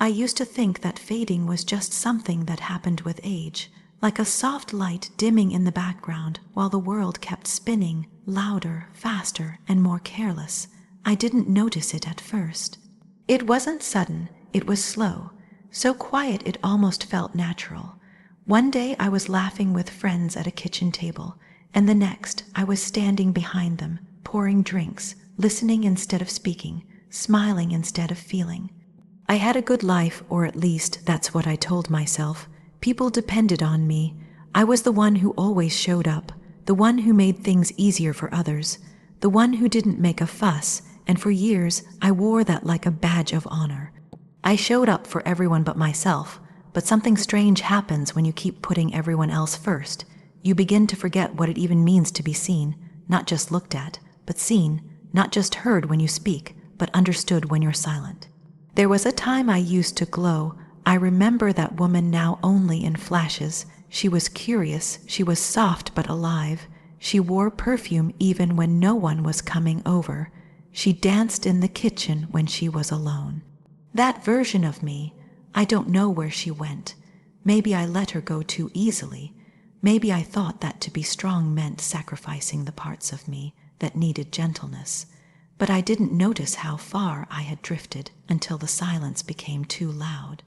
I used to think that fading was just something that happened with age, like a soft light dimming in the background while the world kept spinning, louder, faster, and more careless. I didn't notice it at first. It wasn't sudden, it was slow, so quiet it almost felt natural. One day I was laughing with friends at a kitchen table, and the next I was standing behind them, pouring drinks, listening instead of speaking, smiling instead of feeling. I had a good life, or at least that's what I told myself. People depended on me. I was the one who always showed up, the one who made things easier for others, the one who didn't make a fuss, and for years I wore that like a badge of honor. I showed up for everyone but myself, but something strange happens when you keep putting everyone else first. You begin to forget what it even means to be seen, not just looked at, but seen, not just heard when you speak, but understood when you're silent. There was a time I used to glow. I remember that woman now only in flashes. She was curious, she was soft but alive. She wore perfume even when no one was coming over. She danced in the kitchen when she was alone. That version of me, I don't know where she went. Maybe I let her go too easily. Maybe I thought that to be strong meant sacrificing the parts of me that needed gentleness. But I didn't notice how far I had drifted until the silence became too loud.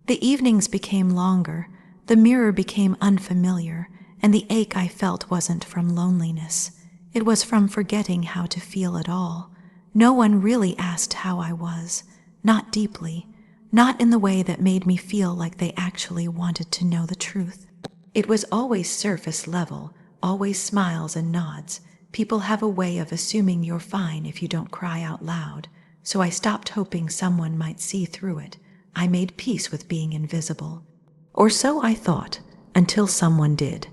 The evenings became longer, the mirror became unfamiliar, and the ache I felt wasn't from loneliness. It was from forgetting how to feel at all. No one really asked how I was, not deeply, not in the way that made me feel like they actually wanted to know the truth. It was always surface level, always smiles and nods. People have a way of assuming you're fine if you don't cry out loud, so I stopped hoping someone might see through it. I made peace with being invisible. Or so I thought, until someone did.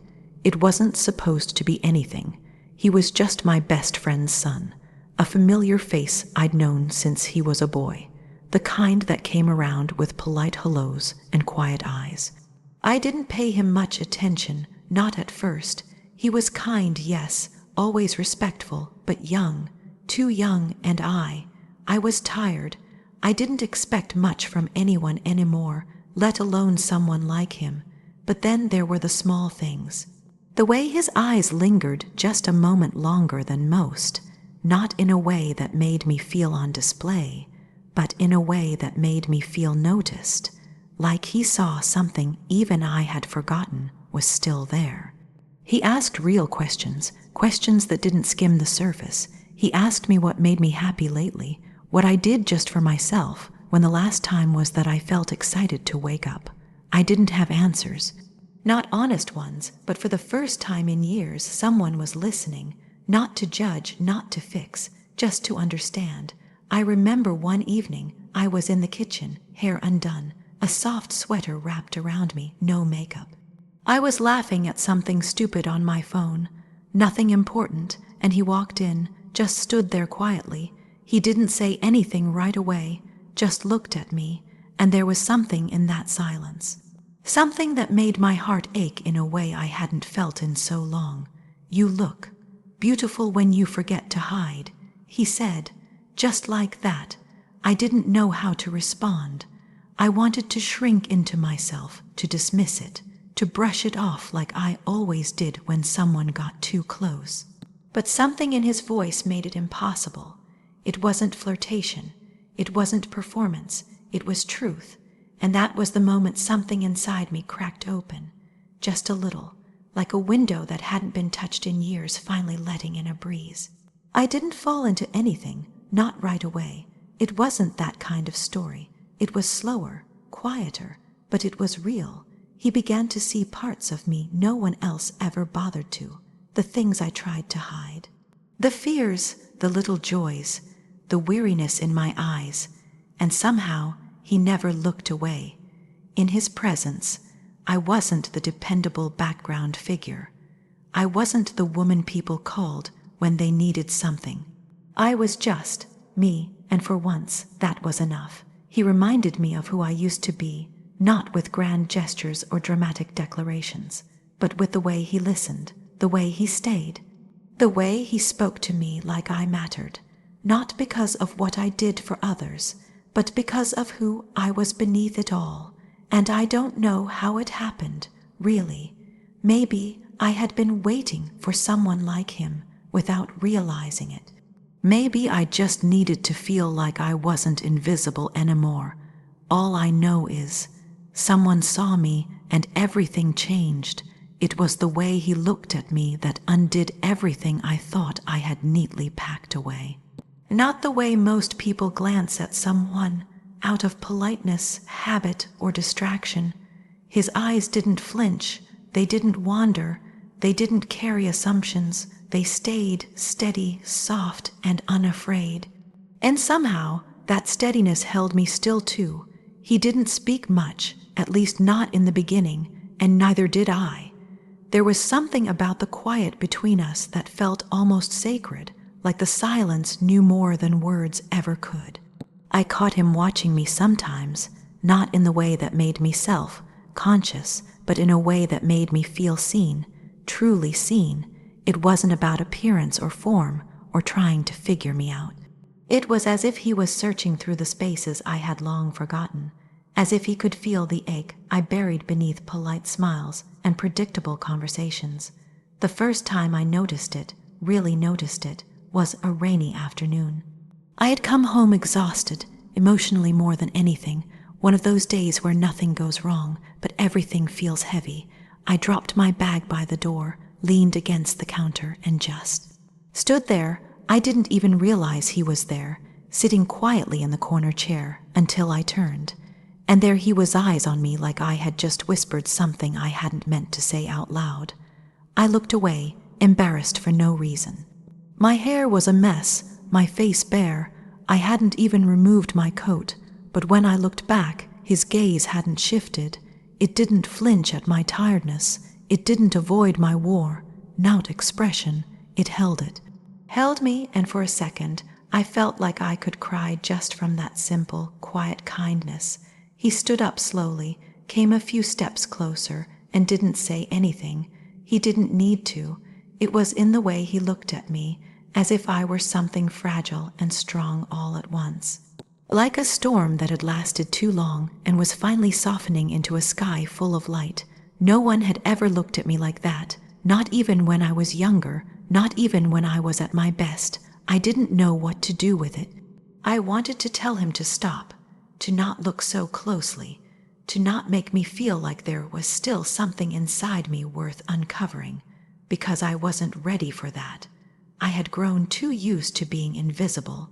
It wasn't supposed to be anything. He was just my best friend's son, a familiar face I'd known since he was a boy, the kind that came around with polite hellos and quiet eyes. I didn't pay him much attention, not at first. He was kind, yes, always respectful, but young, too young, and I was tired. I didn't expect much from anyone anymore, let alone someone like him. But then there were the small things. The way his eyes lingered just a moment longer than most, not in a way that made me feel on display, but in a way that made me feel noticed, like he saw something even I had forgotten was still there. He asked real questions, questions that didn't skim the surface. He asked me what made me happy lately, what I did just for myself, when the last time was that I felt excited to wake up. I didn't have answers. Not honest ones, but for the first time in years someone was listening, not to judge, not to fix, just to understand. I remember one evening, I was in the kitchen, hair undone, a soft sweater wrapped around me, no makeup. I was laughing at something stupid on my phone, nothing important, and he walked in, just stood there quietly. He didn't say anything right away, just looked at me, and there was something in that silence. Something that made my heart ache in a way I hadn't felt in so long. "You look beautiful when you forget to hide," he said, just like that. I didn't know how to respond. I wanted to shrink into myself, to dismiss it, to brush it off like I always did when someone got too close. But something in his voice made it impossible. It wasn't flirtation. It wasn't performance. It was truth. And that was the moment something inside me cracked open, just a little, like a window that hadn't been touched in years finally letting in a breeze. I didn't fall into anything, not right away. It wasn't that kind of story. It was slower, quieter, but it was real. He began to see parts of me no one else ever bothered to, the things I tried to hide. The fears, the little joys, the weariness in my eyes, and somehow he never looked away. In his presence, I wasn't the dependable background figure. I wasn't the woman people called when they needed something. I was just me, and for once, that was enough. He reminded me of who I used to be, not with grand gestures or dramatic declarations, but with the way he listened, the way he stayed, the way he spoke to me like I mattered, not because of what I did for others, but because of who I was beneath it all. And I don't know how it happened, really. Maybe I had been waiting for someone like him without realizing it. Maybe I just needed to feel like I wasn't invisible anymore. All I know is, someone saw me and everything changed. It was the way he looked at me that undid everything I thought I had neatly packed away. Not the way most people glance at someone, out of politeness, habit, or distraction. His eyes didn't flinch, they didn't wander, they didn't carry assumptions, they stayed steady, soft, and unafraid. And somehow, that steadiness held me still too. He didn't speak much, at least not in the beginning, and neither did I. There was something about the quiet between us that felt almost sacred, like the silence knew more than words ever could. I caught him watching me sometimes, not in the way that made me self-conscious, but in a way that made me feel seen, truly seen. It wasn't about appearance or form, or trying to figure me out. It was as if he was searching through the spaces I had long forgotten, as if he could feel the ache I buried beneath polite smiles and predictable conversations. The first time I noticed it, really noticed it, was a rainy afternoon. I had come home exhausted, emotionally more than anything, one of those days where nothing goes wrong, but everything feels heavy. I dropped my bag by the door, leaned against the counter, and just stood there. I didn't even realize he was there, sitting quietly in the corner chair, until I turned. And there he was, eyes on me like I had just whispered something I hadn't meant to say out loud. I looked away, embarrassed for no reason. My hair was a mess, my face bare. I hadn't even removed my coat, but when I looked back, his gaze hadn't shifted. It didn't flinch at my tiredness. It didn't avoid my worn-out expression. It held it. Held me, and for a second, I felt like I could cry just from that simple, quiet kindness. He stood up slowly, came a few steps closer, and didn't say anything. He didn't need to. It was in the way he looked at me, as if I were something fragile and strong all at once. Like a storm that had lasted too long and was finally softening into a sky full of light. No one had ever looked at me like that, not even when I was younger, not even when I was at my best. I didn't know what to do with it. I wanted to tell him to stop, to not look so closely, to not make me feel like there was still something inside me worth uncovering, because I wasn't ready for that. I had grown too used to being invisible.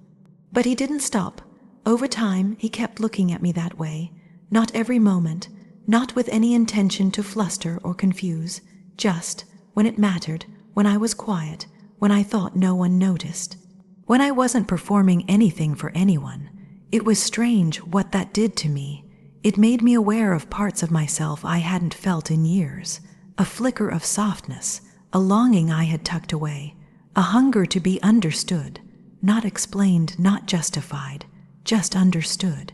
But he didn't stop. Over time, he kept looking at me that way, not every moment, not with any intention to fluster or confuse, just when it mattered, when I was quiet, when I thought no one noticed, when I wasn't performing anything for anyone. It was strange what that did to me. It made me aware of parts of myself I hadn't felt in years, a flicker of softness, a longing I had tucked away, a hunger to be understood, not explained, not justified, just understood.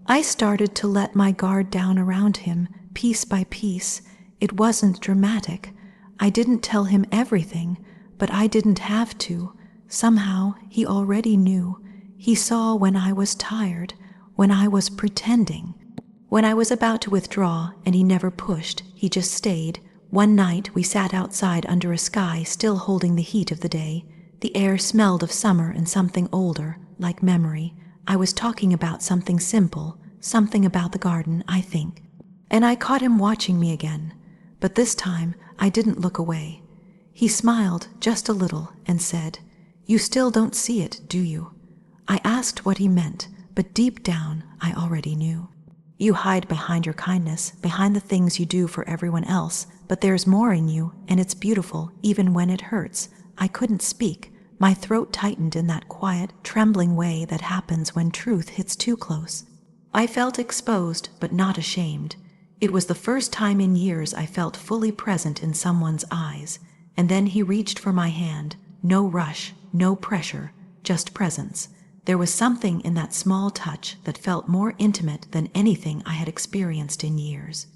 I started to let my guard down around him, piece by piece. It wasn't dramatic. I didn't tell him everything, but I didn't have to. Somehow, he already knew. He saw when I was tired, when I was pretending. When I was about to withdraw, and he never pushed, he just stayed. One night, we sat outside under a sky still holding the heat of the day. The air smelled of summer and something older, like memory. I was talking about something simple, something about the garden, I think. And I caught him watching me again. But this time, I didn't look away. He smiled just a little and said, "You still don't see it, do you?" I asked what he meant, but deep down, I already knew. You hide behind your kindness, behind the things you do for everyone else, but there's more in you, and it's beautiful, even when it hurts. I couldn't speak. My throat tightened in that quiet, trembling way that happens when truth hits too close. I felt exposed, but not ashamed. It was the first time in years I felt fully present in someone's eyes. And then he reached for my hand. No rush, no pressure, just presence. There was something in that small touch that felt more intimate than anything I had experienced in years.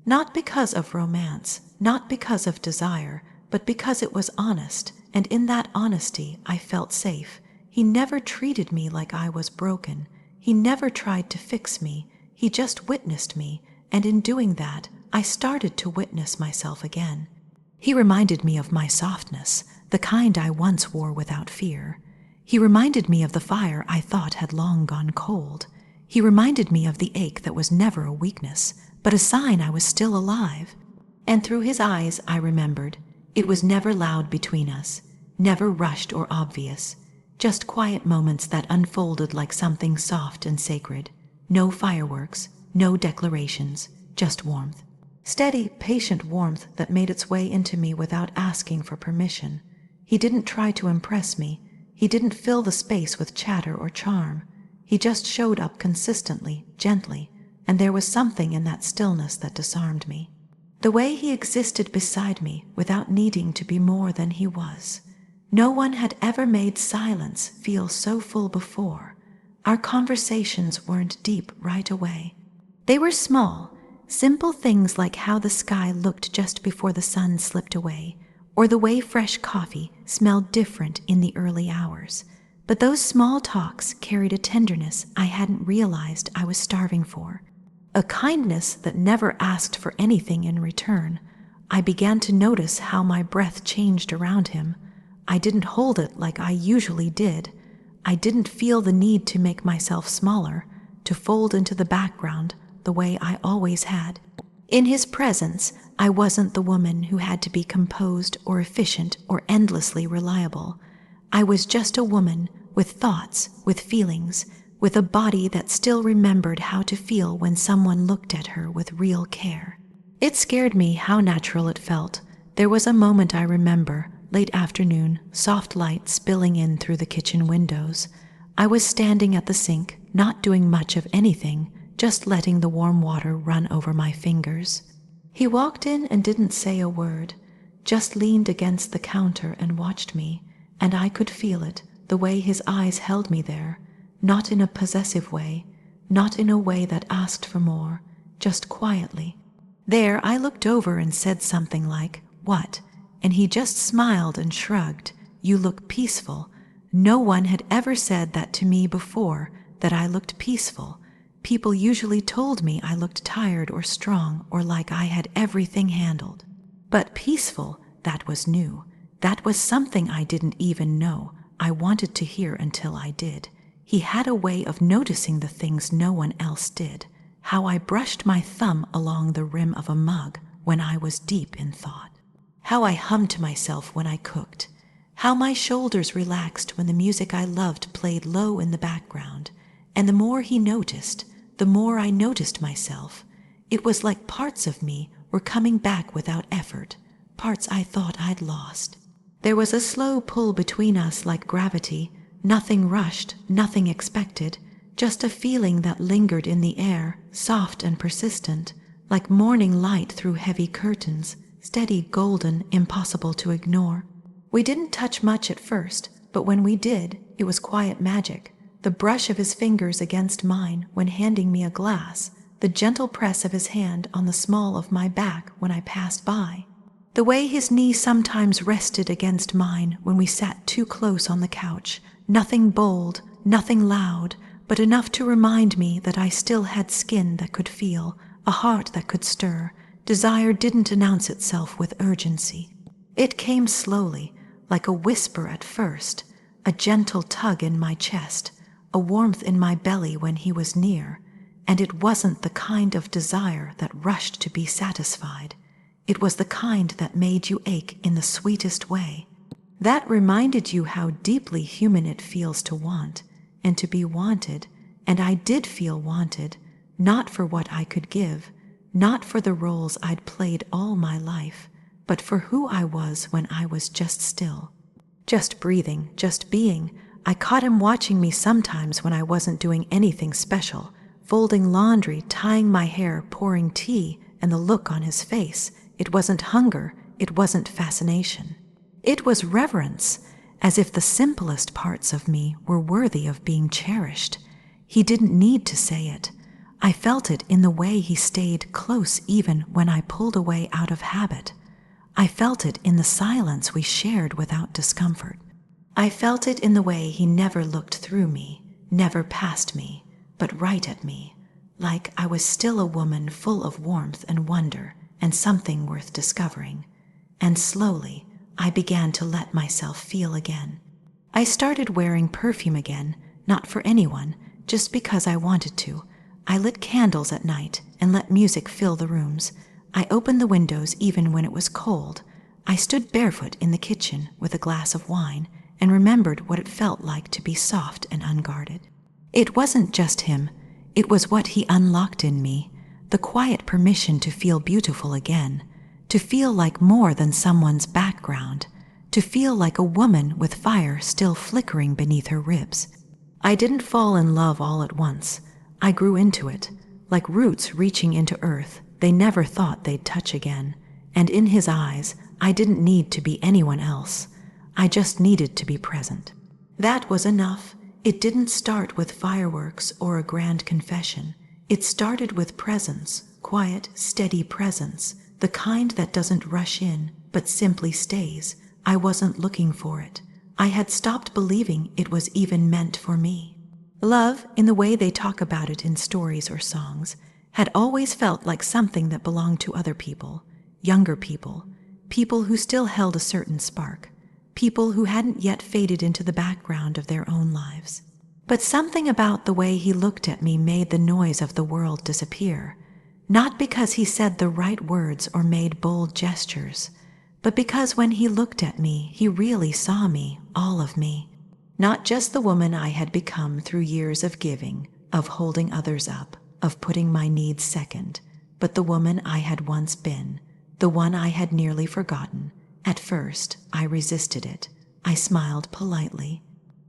Not because of romance, not because of desire, but because it was honest, and in that honesty I felt safe. He never treated me like I was broken. He never tried to fix me, he just witnessed me, and in doing that, I started to witness myself again. He reminded me of my softness, the kind I once wore without fear. He reminded me of the fire I thought had long gone cold. He reminded me of the ache that was never a weakness, but a sign I was still alive. And through his eyes, I remembered, it was never loud between us, never rushed or obvious, just quiet moments that unfolded like something soft and sacred. No fireworks, no declarations, just warmth. Steady, patient warmth that made its way into me without asking for permission. He didn't try to impress me. He didn't fill the space with chatter or charm. He just showed up consistently, gently, and there was something in that stillness that disarmed me. The way he existed beside me without needing to be more than he was. No one had ever made silence feel so full before. Our conversations weren't deep right away. They were small, simple things like how the sky looked just before the sun slipped away, or the way fresh coffee smelled different in the early hours. But those small talks carried a tenderness I hadn't realized I was starving for. A kindness that never asked for anything in return. I began to notice how my breath changed around him. I didn't hold it like I usually did. I didn't feel the need to make myself smaller, to fold into the background the way I always had. In his presence, I wasn't the woman who had to be composed or efficient or endlessly reliable. I was just a woman with thoughts, with feelings, with a body that still remembered how to feel when someone looked at her with real care. It scared me how natural it felt. There was a moment I remember, late afternoon, soft light spilling in through the kitchen windows. I was standing at the sink, not doing much of anything, just letting the warm water run over my fingers. He walked in and didn't say a word, just leaned against the counter and watched me, and I could feel it, the way his eyes held me there, not in a possessive way, not in a way that asked for more, just quietly. There I looked over and said something like, "What?" And he just smiled and shrugged. "You look peaceful." No one had ever said that to me before, that I looked peaceful. People usually told me I looked tired or strong or like I had everything handled. But peaceful, that was new. That was something I didn't even know. I wanted to hear until I did. He had a way of noticing the things no one else did. How I brushed my thumb along the rim of a mug when I was deep in thought. How I hummed to myself when I cooked. How my shoulders relaxed when the music I loved played low in the background. And the more he noticed, the more I noticed myself. It was like parts of me were coming back without effort, parts I thought I'd lost. There was a slow pull between us like gravity, nothing rushed, nothing expected, just a feeling that lingered in the air, soft and persistent, like morning light through heavy curtains, steady, golden, impossible to ignore. We didn't touch much at first, but when we did, it was quiet magic. The brush of his fingers against mine when handing me a glass, the gentle press of his hand on the small of my back when I passed by. The way his knee sometimes rested against mine when we sat too close on the couch, nothing bold, nothing loud, but enough to remind me that I still had skin that could feel, a heart that could stir. Desire didn't announce itself with urgency. It came slowly, like a whisper at first, a gentle tug in my chest, a warmth in my belly when he was near, and it wasn't the kind of desire that rushed to be satisfied. It was the kind that made you ache in the sweetest way. That reminded you how deeply human it feels to want, and to be wanted, and I did feel wanted, not for what I could give, not for the roles I'd played all my life, but for who I was when I was just still. Just breathing, just being. I caught him watching me sometimes when I wasn't doing anything special, folding laundry, tying my hair, pouring tea, and the look on his face. It wasn't hunger, it wasn't fascination. It was reverence, as if the simplest parts of me were worthy of being cherished. He didn't need to say it. I felt it in the way he stayed close even when I pulled away out of habit. I felt it in the silence we shared without discomfort. I felt it in the way he never looked through me, never past me, but right at me, like I was still a woman full of warmth and wonder and something worth discovering. And slowly, I began to let myself feel again. I started wearing perfume again, not for anyone, just because I wanted to. I lit candles at night and let music fill the rooms. I opened the windows even when it was cold. I stood barefoot in the kitchen with a glass of wine and remembered what it felt like to be soft and unguarded. It wasn't just him. It was what he unlocked in me, the quiet permission to feel beautiful again, to feel like more than someone's background, to feel like a woman with fire still flickering beneath her ribs. I didn't fall in love all at once. I grew into it, like roots reaching into earth they never thought they'd touch again. And in his eyes, I didn't need to be anyone else. I just needed to be present. That was enough. It didn't start with fireworks or a grand confession. It started with presence, quiet, steady presence, the kind that doesn't rush in, but simply stays. I wasn't looking for it. I had stopped believing it was even meant for me. Love, in the way they talk about it in stories or songs, had always felt like something that belonged to other people, younger people, people who still held a certain spark, people who hadn't yet faded into the background of their own lives. But something about the way he looked at me made the noise of the world disappear, not because he said the right words or made bold gestures, but because when he looked at me, he really saw me, all of me. Not just the woman I had become through years of giving, of holding others up, of putting my needs second, but the woman I had once been, the one I had nearly forgotten. At first, I resisted it. I smiled politely.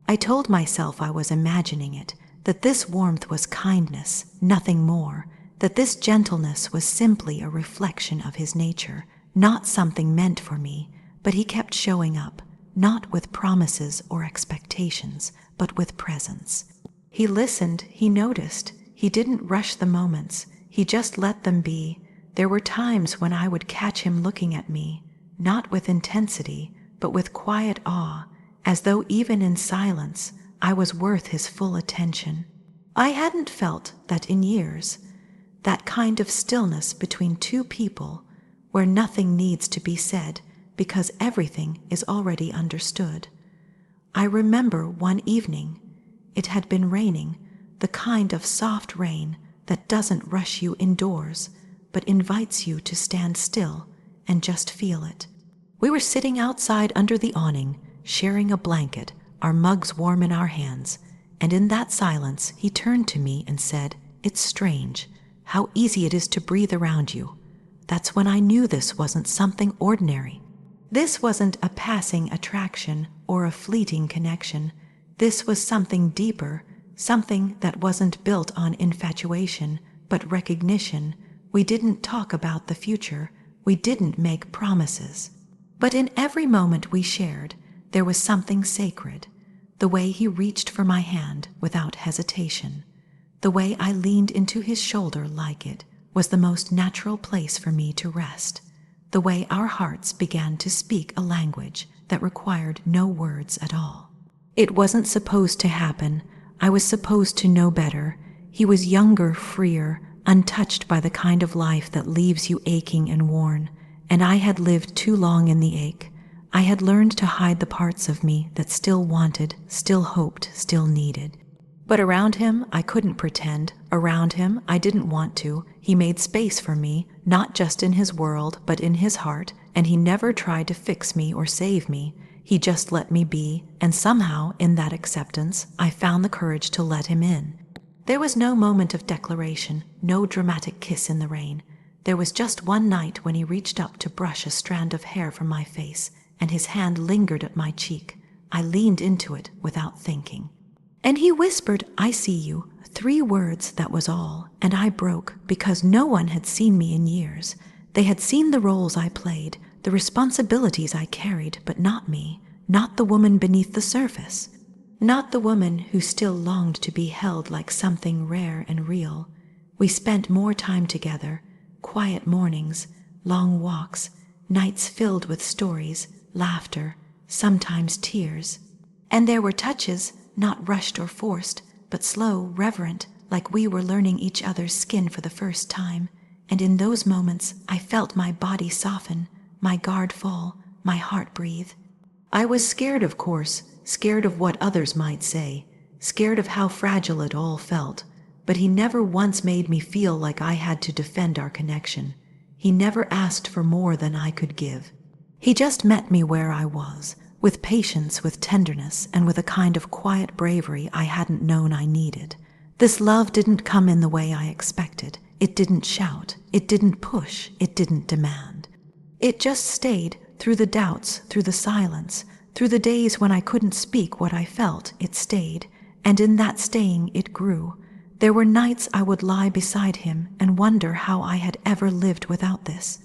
I told myself I was imagining it, that this warmth was kindness, nothing more, that this gentleness was simply a reflection of his nature, not something meant for me. But he kept showing up, not with promises or expectations, but with presence. He listened, he noticed, he didn't rush the moments, he just let them be. There were times when I would catch him looking at me, not with intensity, but with quiet awe, as though even in silence, I was worth his full attention. I hadn't felt that in years, that kind of stillness between two people, where nothing needs to be said because everything is already understood. I remember one evening, it had been raining, the kind of soft rain that doesn't rush you indoors, but invites you to stand still and just feel it. We were sitting outside under the awning, sharing a blanket, our mugs warm in our hands, and in that silence he turned to me and said, "It's strange, how easy it is to breathe around you." That's when I knew this wasn't something ordinary. This wasn't a passing attraction or a fleeting connection. This was something deeper, something that wasn't built on infatuation, but recognition. We didn't talk about the future. We didn't make promises. But in every moment we shared, there was something sacred. The way he reached for my hand without hesitation, the way I leaned into his shoulder like it was the most natural place for me to rest, the way our hearts began to speak a language that required no words at all. It wasn't supposed to happen. I was supposed to know better. He was younger, freer, untouched by the kind of life that leaves you aching and worn, and I had lived too long in the ache. I had learned to hide the parts of me that still wanted, still hoped, still needed. But around him, I couldn't pretend. Around him, I didn't want to. He made space for me, not just in his world, but in his heart, and he never tried to fix me or save me. He just let me be, and somehow, in that acceptance, I found the courage to let him in. There was no moment of declaration, no dramatic kiss in the rain. There was just one night when he reached up to brush a strand of hair from my face, and his hand lingered at my cheek. I leaned into it without thinking. And he whispered, "I see you." 3 words, that was all, and I broke because no one had seen me in years. They had seen the roles I played, the responsibilities I carried, but not me, not the woman beneath the surface, not the woman who still longed to be held like something rare and real. We spent more time together, quiet mornings, long walks, nights filled with stories, laughter, sometimes tears. And there were touches, not rushed or forced, but slow, reverent, like we were learning each other's skin for the first time. And in those moments, I felt my body soften, my guard fall, my heart breathe. I was scared, of course, scared of what others might say, scared of how fragile it all felt, but he never once made me feel like I had to defend our connection. He never asked for more than I could give. He just met me where I was, with patience, with tenderness, and with a kind of quiet bravery I hadn't known I needed. This love didn't come in the way I expected. It didn't shout. It didn't push. It didn't demand. It just stayed, through the doubts, through the silence, through the days when I couldn't speak what I felt. It stayed, and in that staying it grew. There were nights I would lie beside him and wonder how I had ever lived without this.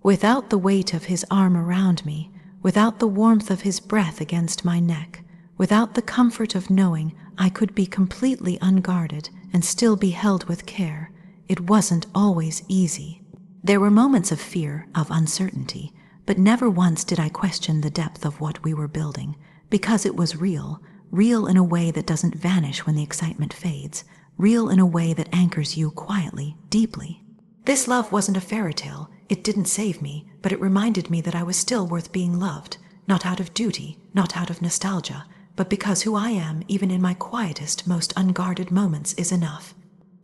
Without the weight of his arm around me, without the warmth of his breath against my neck, without the comfort of knowing I could be completely unguarded and still be held with care. It wasn't always easy. There were moments of fear, of uncertainty, but never once did I question the depth of what we were building, because it was real, real in a way that doesn't vanish when the excitement fades, real in a way that anchors you quietly, deeply. This love wasn't a fairy tale. It didn't save me, but it reminded me that I was still worth being loved, not out of duty, not out of nostalgia, but because who I am, even in my quietest, most unguarded moments, is enough.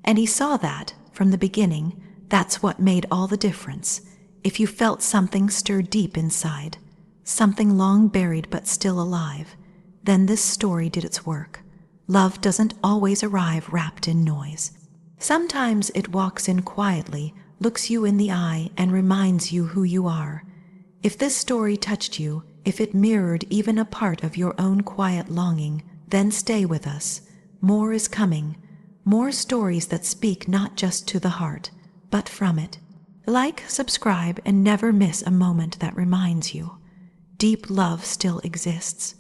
And he saw that, from the beginning. That's what made all the difference. If you felt something stir deep inside, something long buried but still alive, then this story did its work. Love doesn't always arrive wrapped in noise. Sometimes it walks in quietly, looks you in the eye, and reminds you who you are. If this story touched you, if it mirrored even a part of your own quiet longing, then stay with us. More is coming. More stories that speak not just to the heart, but from it. Like, subscribe, and never miss a moment that reminds you. Deep love still exists.